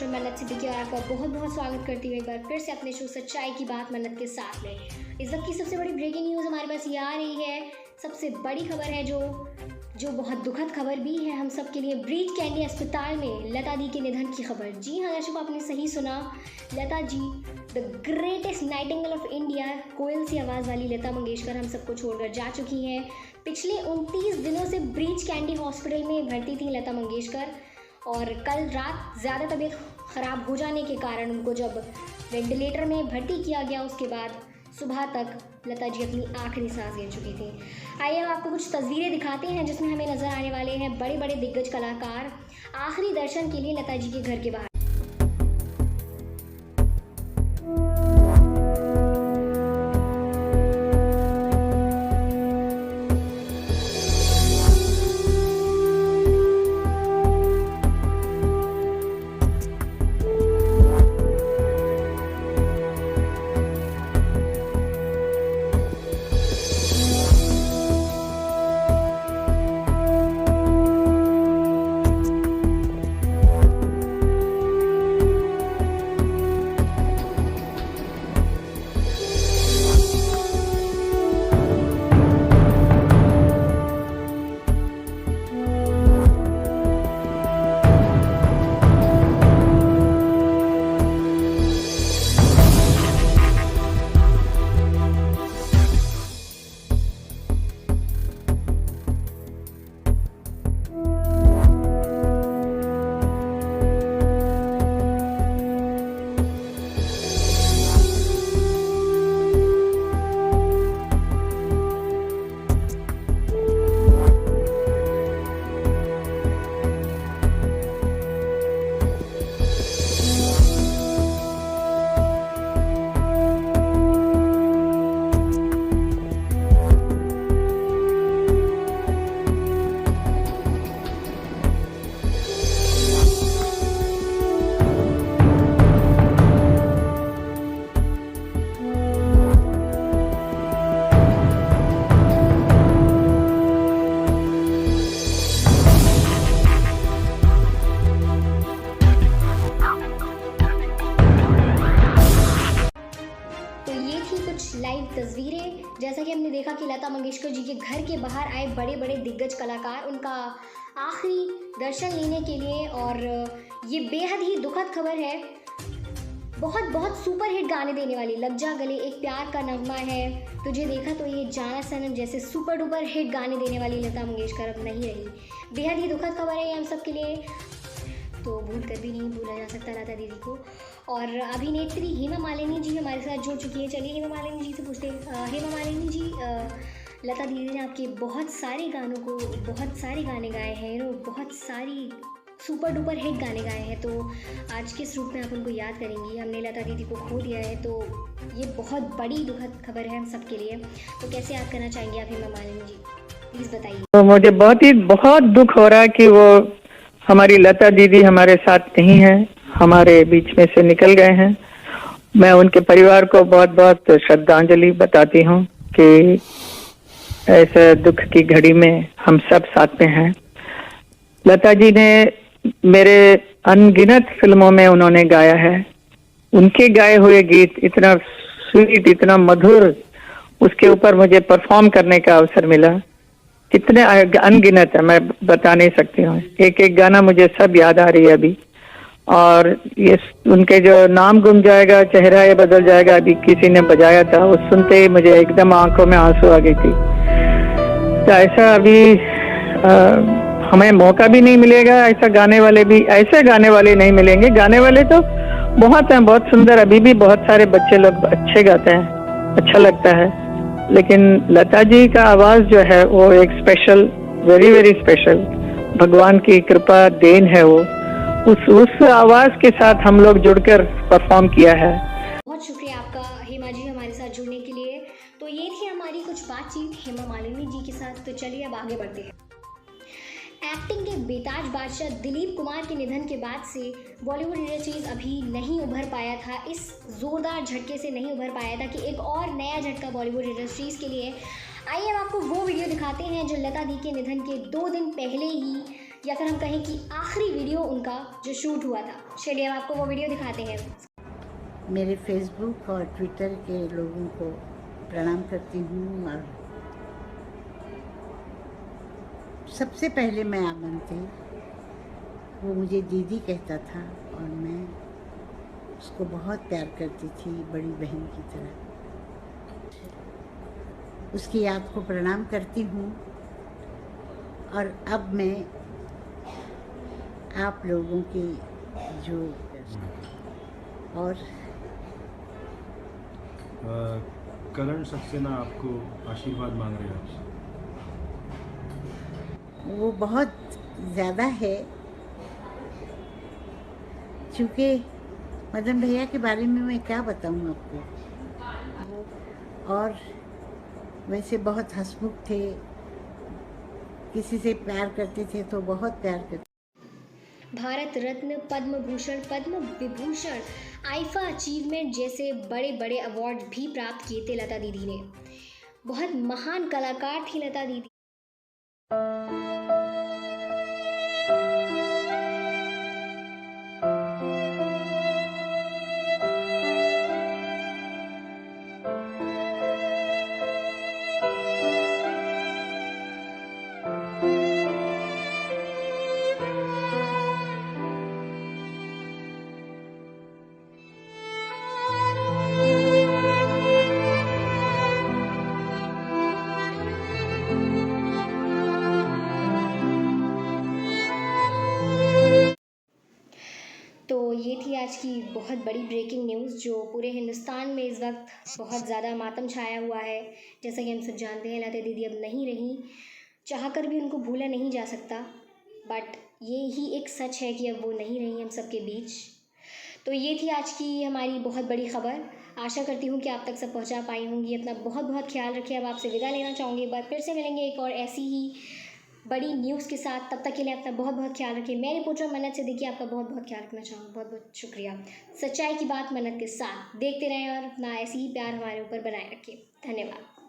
Doctor मन्नत सिद्दीकी और आपका बहुत बहुत स्वागत करती हूँ एक बार फिर से अपने शो सच्चाई की बात मन्नत के साथ में। इस वक्त की सबसे बड़ी ब्रेकिंग न्यूज़ हमारे पास ये आ रही है। सबसे बड़ी खबर है जो बहुत दुखद खबर भी है हम सब के लिए। ब्रीच कैंडी अस्पताल में लता दी के निधन की खबर। जी हाँ दर्शकों, आपने सही सुना, Lata ji the greatest nightingale of India, कोयल सी आवाज़ वाली लता मंगेशकर हम सबको छोड़कर जा चुकी हैं। पिछले 29 दिनों से ब्रीच कैंडी हॉस्पिटल में भर्ती थी लता मंगेशकर और कल रात ज़्यादा तबीयत ख़राब हो जाने के कारण उनको जब वेंटिलेटर में भर्ती किया गया उसके बाद सुबह तक लता जी अपनी आखिरी सांस ले चुकी थी। आइए हम आपको कुछ तस्वीरें दिखाते हैं जिसमें हमें नज़र आने वाले हैं बड़े बड़े दिग्गज कलाकार आखिरी दर्शन के लिए लता जी के घर के बाहर। लाइव तस्वीरें, जैसा कि हमने देखा कि लता मंगेशकर जी के घर के बाहर आए बड़े बड़े दिग्गज कलाकार उनका आखिरी दर्शन लेने के लिए। और ये बेहद ही दुखद खबर है। बहुत सुपर हिट गाने देने वाली लग जा गले, एक प्यार का नगमा है, तुझे देखा तो ये जाना सनम जैसे सुपर डुपर हिट गाने देने वाली लता मंगेशकर अब नहीं रही। बेहद ही दुखद खबर है हम सब के लिए, तो भूल कर भी नहीं भूला जा सकता लता दीदी को। और अभिनेत्री हेमा मालिनी जी हमारे साथ जुड़ चुकी है। चलिए हेमा मालिनी जी से पूछते हैं। हेमा मालिनी जी, लता दीदी ने आपके बहुत सारे गाने गाए हैं, बहुत सारी सुपर डुपर हिट गाने गाए हैं, तो आज किस रूप में आप उनको याद करेंगी? हमने लता दीदी को खो दिया है, तो ये बहुत बड़ी दुखद खबर है हम सब के लिए, तो कैसे याद करना चाहेंगे आप हेमा मालिनी जी, प्लीज़ बताइए। तो मुझे बहुत दुख हो रहा है कि वो हमारी लता दीदी हमारे साथ नहीं है, हमारे बीच में से निकल गए हैं। मैं उनके परिवार को बहुत श्रद्धांजलि बताती हूँ कि ऐसे दुख की घड़ी में हम सब साथ में हैं। लता जी ने मेरे अनगिनत फिल्मों में उन्होंने गाया है। उनके गाए हुए गीत इतना स्वीट, इतना मधुर, उसके ऊपर मुझे परफॉर्म करने का अवसर मिला। कितने अनगिनत है, मैं बता नहीं सकती हूँ। एक एक गाना मुझे सब याद आ रही है अभी। और ये उनके जो नाम गुम जाएगा चेहरा ये बदल जाएगा, अभी किसी ने बजाया था, वो सुनते ही मुझे एकदम आंखों में आंसू आ गई थी। तो ऐसा अभी हमें मौका भी नहीं मिलेगा, ऐसे गाने वाले नहीं मिलेंगे। गाने वाले तो बहुत हैं, बहुत सुंदर, अभी भी बहुत सारे बच्चे लोग अच्छे गाते हैं, अच्छा लगता है। लेकिन लता जी का आवाज जो है वो एक स्पेशल, वेरी स्पेशल, भगवान की कृपा देन है वो। उस आवाज के साथ हम लोग जुड़कर परफॉर्म किया है। बहुत शुक्रिया आपका हेमा जी हमारे साथ जुड़ने के लिए। तो ये थी हमारी कुछ बातचीत हेमा मालिनी जी के साथ। तो चलिए अब आगे बढ़ते हैं। एक्टिंग के बेताज बादशाह दिलीप कुमार के निधन के बाद से बॉलीवुड इंडस्ट्रीज अभी नहीं उभर पाया था, इस ज़ोरदार झटके से नहीं उभर पाया था कि एक और नया झटका बॉलीवुड इंडस्ट्रीज़ के लिए। आइए हम आपको वो वीडियो दिखाते हैं जो लता दी के निधन के 2 दिन पहले ही या फिर हम कहें कि आखिरी वीडियो उनका जो शूट हुआ था। चलिए हम आपको वो वीडियो दिखाते हैं। मेरे फेसबुक और ट्विटर के लोगों को प्रणाम करती हूँ। और सबसे पहले मैं आमन थी, वो मुझे दीदी कहता था और मैं उसको बहुत प्यार करती थी, बड़ी बहन की तरह। उसकी याद को प्रणाम करती हूँ। और अब मैं आप लोगों की जो और करण सक्सेना आपको आशीर्वाद मांग रहे हैं आपसे। वो बहुत ज़्यादा है, क्योंकि मदन भैया के बारे में मैं क्या बताऊँ आपको। और वैसे बहुत हंसमुख थे, किसी से प्यार करते थे तो बहुत प्यार करते। भारत रत्न, पद्म भूषण, पद्म विभूषण, आईफा अचीवमेंट जैसे बड़े बड़े अवार्ड भी प्राप्त किए थे लता दीदी ने। बहुत महान कलाकार थी लता दीदी। तो ये थी आज की बहुत बड़ी ब्रेकिंग न्यूज़, जो पूरे हिंदुस्तान में इस वक्त बहुत ज़्यादा मातम छाया हुआ है। जैसा कि हम सब जानते हैं, लता दीदी अब नहीं रही, चाहकर भी उनको भूला नहीं जा सकता। बट ये ही एक सच है कि अब वो नहीं रही हम सबके बीच। तो ये थी आज की हमारी बहुत बड़ी खबर। आशा करती हूँ कि आप तक सब पहुँचा पाई होंगी। अपना बहुत बहुत ख्याल रखिए। अब आपसे विदा लेना चाहूँगी, एक बार फिर से मिलेंगे एक और ऐसी ही बड़ी न्यूज़ के साथ। तब तक के लिए अपना बहुत बहुत ख्याल रखिए। मैं रिपोर्टर मन्नत सिद्दीकी आपका बहुत बहुत ख्याल रखना चाहूँगी। बहुत बहुत शुक्रिया। सच्चाई की बात मन्नत के साथ देखते रहें और अपना ऐसे ही प्यार हमारे ऊपर बनाए रखिए। धन्यवाद।